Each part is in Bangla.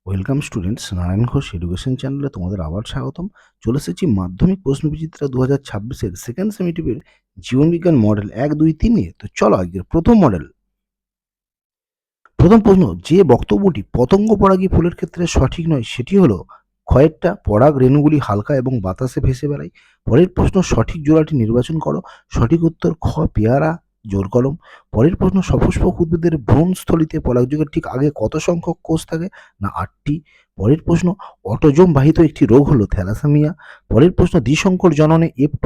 Welcome students, Narayan Ghosh education চ্যানেলে তোমাদের আবার স্বাগতম। চলে এসেছি মাধ্যমিক প্রশ্নবিচিত্রা 2026-এর সেকেন্ড সেমিটিভের জীবনবিজ্ঞান মডেল 1, 2, 3 নিয়ে। তো চলো আজকের প্রথম মডেল। প্রথম প্রশ্ন, যে বক্তব্যটি পতঙ্গ পরাগী ফুলের ক্ষেত্রে সঠিক নয় সেটি হলো ক্ষয়েরটা, পরাগ রেণুগুলি হালকা এবং বাতাসে ভেসে বেড়ায়। পরের প্রশ্ন, সঠিক জোড়াটি নির্বাচন করো। সঠিক উত্তর খ, পেয়ারা জোর কলম। পরের প্রশ্ন, সপুষ্পক উদ্ভিদের ভ্রূণস্থলিতে পরাগযোগের ঠিক আগে কত সংখ্যক কোষ থাকে? না 8টি। পরের প্রশ্ন, অটোজোম বাহিত একটি রোগ হলো থ্যালাসেমিয়া। পরের প্রশ্ন, দ্বিসংকর জননে F2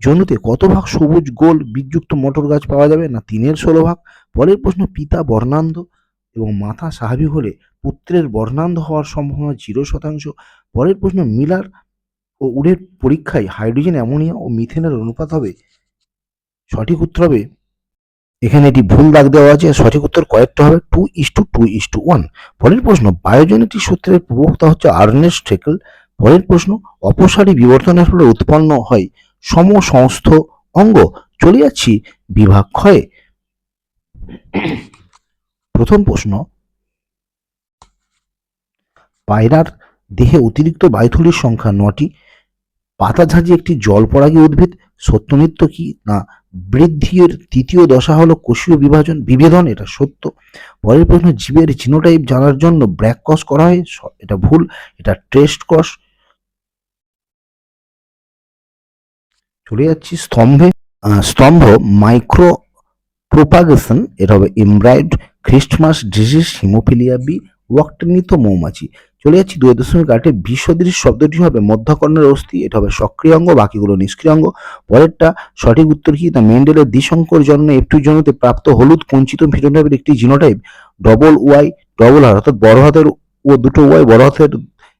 জনুতে কত ভাগ সবুজ গোল বীজযুক্ত মটর গাছ পাওয়া যাবে? না 3/16 ভাগ। পরের প্রশ্ন, পিতা বর্ণান্ধ এবং মাতা স্বাভাবিক হলে পুত্রের বর্ণান্ধ হওয়ার সম্ভাবনা 0%। পরের প্রশ্ন, মিলার ও উডের পরীক্ষায় হাইড্রোজেন, অ্যামোনিয়া ও মিথেনের অনুপাত হবে। সঠিক উত্তর হবে, এখানে এটি ভুল দাগ দেওয়া আছে, সঠিক উত্তর কয়েকটা হবে 2:2:1। পরের প্রশ্ন, বায়োজেনেটিক সূত্রের প্রবক্তা হচ্ছে আর্নেস্ট হেকেল। পরের প্রশ্ন, অপসারী বিবর্তনের ফলে উৎপন্ন হয় সমসংস্থ অঙ্গ। চলে যাচ্ছি বিভাগ ক্ষয়ে। প্রথম প্রশ্ন, পায়রার দেহে অতিরিক্ত বায়ুথলির সংখ্যা 9টি। পাতাঝাঁঝি একটি জলপরাগী উদ্ভিদ। সত্যমিত্র কি? না বৃদ্ধির তৃতীয় দশা হলো কোষীয় বিভেদন, এটা সত্য। পরের প্রশ্ন, জীবের জিনোটাইপ জানার জন্য ব্র্যাক ক্রস করা হয়, এটা ভুল, এটা টেস্ট ক্রস। চলে যাচ্ছি স্তম্ভে। স্তম্ভ মাইক্রো প্রোপাগেশন, এটা হবে এমব্রাইড, খ্রিস্টমাস ডিজিজ, হিমোফিলিয়া বি, ওয়াক্টনিত মৌমাছি। চলে যাচ্ছি 2.8। বিসদৃশ শব্দটি হবে মধ্যকর্ণের অস্থি, এটা হবে সক্রিয় অঙ্গ, বাকিগুলো নিষ্ক্রিয় অঙ্গ। পরেরটা সঠিক উত্তর কি? তা মেন্ডেলের দ্বিসংকর জন্মে F2 জনুতে প্রাপ্ত হলুদ কুঞ্চিত ফিনোটাইপের একটি জিনোটাইপ ডবল ওয়াই ডবল আর, অর্থাৎ বড় হাতের ও দুটো ওয়াই, বড় হাতের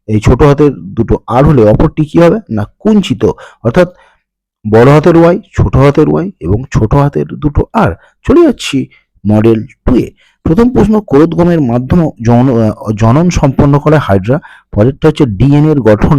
এই ছোট হাতের দুটো আর হলে অপরটি কি হবে? না কুঞ্চিত, অর্থাৎ বড় হাতের ওয়াই, ছোট হাতের ওয়াই এবং ছোট হাতের দুটো আর। চলে যাচ্ছি মডেল 2-এ। প্রথম প্রশ্ন, ক্রোধগমের মাধ্যমে জনন সম্পন্ন করে হাইড্রা। পরেরটা হচ্ছে ডিএনএ এর গঠন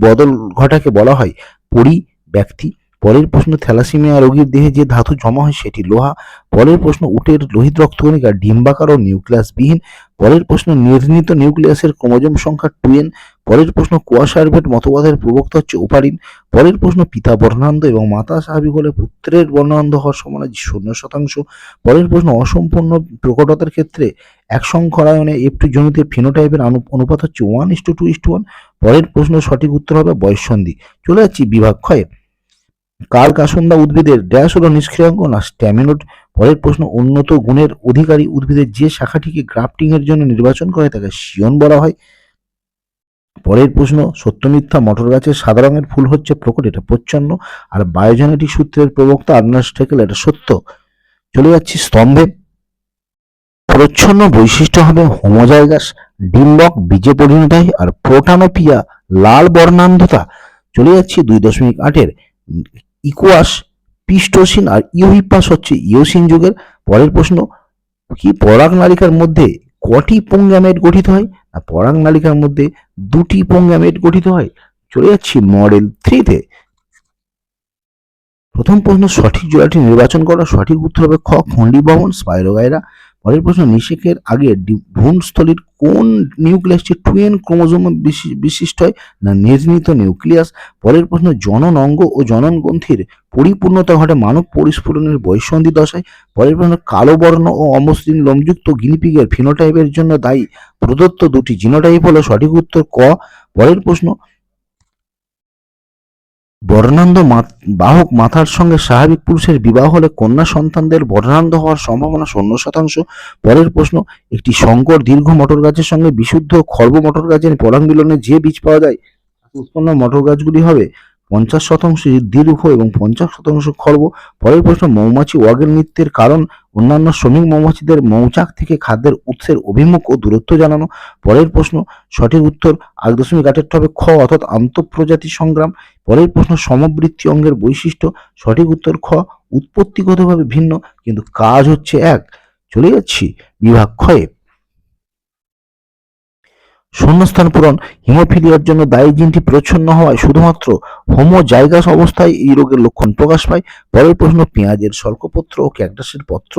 বদল ঘটাকে বলা হয় পরিব্যক্তি। পরের প্রশ্ন, থ্যালাসেমিয়া রোগীর দেহে যে ধাতু জমা হয় সেটি লোহা। পরের প্রশ্ন, উটের লোহিত রক্তকণিকা ডিম্বাকার ও নিউক্লিয়াসবিহীন। পরের প্রশ্ন, নির্ণীত নিউক্লিয়াসের ক্রোমোজোম সংখ্যা 2n। পরের প্রশ্ন, কোয়াসার্ভেট মতবাদের প্রবক্তা হচ্ছে ওপারিন। পরের প্রশ্ন, পিতা বর্ণান্ধ এবং মাতা স্বাভাবিক হলে পুত্রের বর্ণান্ধ হওয়ার সম্ভাবনা 0%। পরের প্রশ্ন, অসম্পূর্ণ প্রকটতার ক্ষেত্রে এক সংকরায়নে F2 জনিত ফিনোটাইপের অনুপাত হচ্ছে 1:2:1। পরের প্রশ্ন সঠিক উত্তর হবে বয়ঃসন্ধি। চলে যাচ্ছি বিভাগ ক্ষয়ে। কার্কাসুন্দা উদ্ভিদের ড্যাশ হলো নিষ্ক্রিয় অঙ্গ, না স্ট্যামিনোড। পরের প্রশ্ন, উন্নত গুণের অধিকারী উদ্ভিদের যে শাখাটিকে গ্রাফটিং এর জন্য নির্বাচন করে তাকে শিয়ন বলা হয়। পরের প্রশ্ন, সত্য মিথ্যা মটর গাছের সাদা রঙের ফুল হচ্ছে প্রকট, এটা প্রচ্ছন্ন। আর বায়োজেনেটিক সূত্রের প্রবক্তা আর্নেস্ট হেকেল, এটা সত্য। চলে যাচ্ছি স্তম্ভে। প্রচ্ছন্ন বৈশিষ্ট্য হবে হোমোজাইগাস, ডিম্বক বীজে পরিণত হয়, আর প্রোটানোপিয়া লাল বর্ণান্ধতা। চলে যাচ্ছি 2.8-এর ইকুয়াস পিস্টোসিন আর ইওহিপাস হচ্ছে ইওসিন যুগের। পরের প্রশ্ন কি, পরাগ নালিকার মধ্যে কটি পুংগ্যামেট গঠিত হয়? না পরাগ নালিকার মধ্যে 2টি পুংগ্যামেট গঠিত হয়। চলে যাচ্ছি মডেল 3-তে। প্রথম প্রশ্ন, সঠিক জোড়াটি নির্বাচন করো। সঠিক উত্তর হবে খ, খন্ডিবহন স্পাইরোগাইরা। পরের প্রশ্ন, নিষেকের আগে ভ্রূণস্থলীর কোন নিউক্লিয়াসটি 2n ক্রোমোজোম বিশিষ্ট হয়? না নির্ণীত নিউক্লিয়াস। পরের প্রশ্ন, জনন অঙ্গ ও জনন গ্রন্থির পরিপূর্ণতা ঘটে মানব পরিস্ফুরণের বয়ঃসন্ধি দশায়। পরের প্রশ্ন, কালো বর্ণ ও অমসৃণ লোমযুক্ত গিনিপিগের ফিনোটাইপের জন্য দায়ী প্রদত্ত 2টি জিনোটাইপ হলো। সঠিক উত্তর ক। পরের প্রশ্ন, বর্ণান্ধ বাহক মাতার সঙ্গে স্বাভাবিক পুরুষের বিবাহ হলে কন্যা সন্তানদের বর্ণান্ধ হওয়ার সম্ভাবনা 0%। পরের প্রশ্ন, একটি সংকর দীর্ঘ মটর গাছের সঙ্গে বিশুদ্ধ খর্ব মটর গাছের পরাগমিলনে যে বীজ পাওয়া যায় উৎপন্ন মটর গাছগুলি হবে 50% দীর্ঘ এবং 50% খর্ব। পরের প্রশ্ন, মৌমাছি ওয়াগেল নৃত্যের কারণ অন্যান্য শ্রমিক মৌমাছিদের মৌচাক থেকে খাদ্যের উৎসের অভিমুখ ও দূরত্ব জানানো। পরের প্রশ্ন সঠিক উত্তর 8.8 হবে খ, অর্থাৎ আন্তঃপ্রজাতি সংগ্রাম। পরের প্রশ্ন, সমবৃত্তি অঙ্গের বৈশিষ্ট্য। সঠিক উত্তর খ, উৎপত্তিগতভাবে ভিন্ন কিন্তু কাজ হচ্ছে এক। চলে যাচ্ছি বিভাগ ক্ষয়ে। শূন্যস্থান পূরণ। হিমোফিলিয়ার জন্য দায়ী জিনটি প্রচ্ছন্ন হওয়ায় শুধুমাত্র হোমোজাইগাস অবস্থায় এই রোগের লক্ষণ প্রকাশ পায়। পরের প্রশ্ন, পেঁয়াজের স্বল্পপত্র ও ক্যাকটাসের পত্র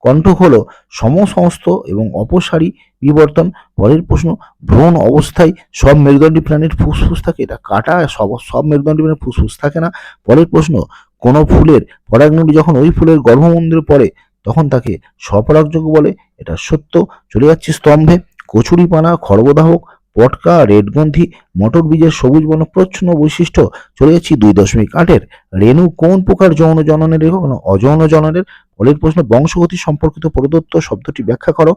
কণ্ঠক হলো সমসংস্থ এবং অপসারী বিবর্তন। পরের প্রশ্ন, ভ্রূণ অবস্থায় সব মেরুদণ্ডী প্রাণীর ফুসফুস থাকে? এটা কাটা, সব মেরুদণ্ডী প্রাণীর ফুসফুস থাকে না। পরের প্রশ্ন, কোনো ফুলের পরাগনলী যখন ওই ফুলের গর্ভমন্দিরে পড়ে তখন তাকে স্বপরাগযোগ্য বলে। এটা সত্য। চলে যাচ্ছি স্তম্ভে। কচুরিপানা, খর্বদাহক, পটকা, রেডগ্রন্থি, মটর বীজের সবুজ বর্ণ প্রচ্ছন্ন বৈশিষ্ট্য। চলে যাচ্ছি 2.8 রেণু কোন প্রকার যৌন জননের একক? অযৌন জননের। পরের প্রশ্ন, বংশগতি সম্পর্কিত প্রদত্ত শব্দটি ব্যাখ্যা করো।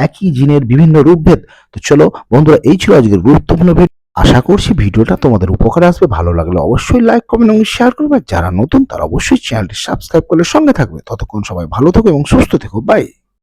একই জিনের বিভিন্ন রূপভেদ। তো চলো বন্ধুরা, এই ছিল আজকের গুরুত্বপূর্ণ ভিডিও। আশা করছি ভিডিওটা তোমাদের উপকারে আসবে। ভালো লাগলে অবশ্যই লাইক, কমেন্ট এবং শেয়ার করবে। যারা নতুন তারা অবশ্যই চ্যানেলটি সাবস্ক্রাইব করলে সঙ্গে থাকবে। ততক্ষণ সবাই ভালো থেকো এবং সুস্থ থেকো। বাই।